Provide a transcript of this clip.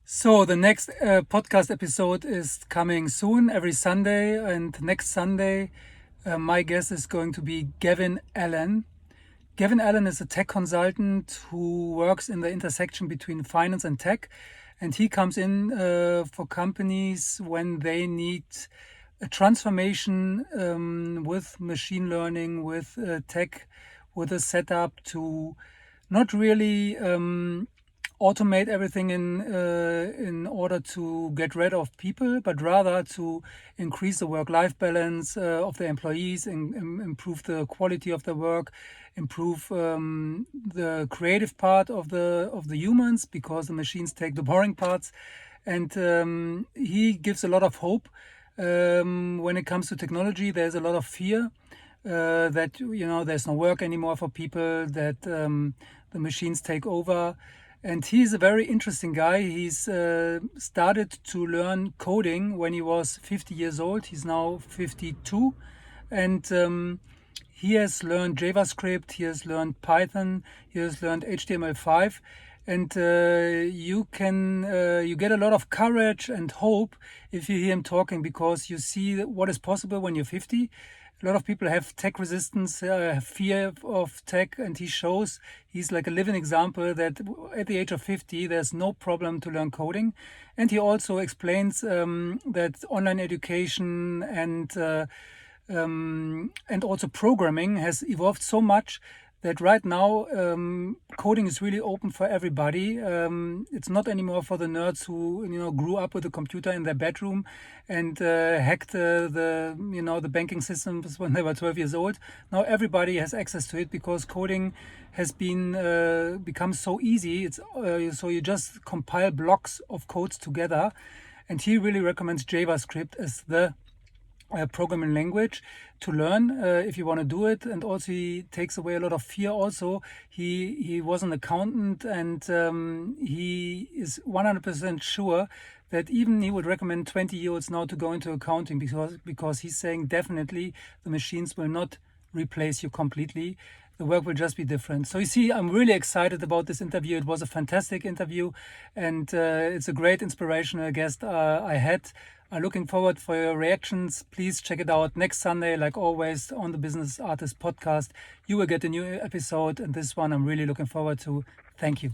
So the next podcast episode is coming soon, every Sunday. And next Sunday, my guest is going to be Gavin Allen. Gavin Allen is a tech consultant who works in the intersection between finance and tech. And he comes in for companies when they need a transformation with machine learning, with tech, with a setup to not really automate everything in order to get rid of people, but rather to increase the work-life balance of the employees, and improve the quality of the work, improve the creative part of the humans, because the machines take the boring parts. And he gives a lot of hope. When it comes to technology, there's a lot of fear that there's no work anymore for people, that the machines take over. And he's a very interesting guy. He's started to learn coding when he was 50 years old. He's now 52. And he has learned JavaScript, he has learned Python, he has learned HTML5. And you get a lot of courage and hope if you hear him talking, because you see what is possible when you're 50. A lot of people have tech resistance, have fear of tech, and he's like a living example that at the age of 50, there's no problem to learn coding. And he also explains that online education and also programming has evolved so much that right now coding is really open for everybody. It's not anymore for the nerds who grew up with a computer in their bedroom and hacked the banking systems when they were 12 years old. Now everybody has access to it, because coding has become so easy. It's so you just compile blocks of codes together, and he really recommends JavaScript as the programming language to learn if you want to do it. And also he takes away a lot of fear. Also, he was an accountant, and he is 100% sure that even he would recommend 20-year-olds now to go into accounting, because he's saying definitely the machines will not replace you completely. The work will just be different. So you see, I'm really excited about this interview. It was a fantastic interview, and it's a great inspirational guest I had. I'm looking forward for your reactions. Please check it out next Sunday, like always, on the Business Artist podcast. You will get a new episode, and this one I'm really looking forward to. Thank you.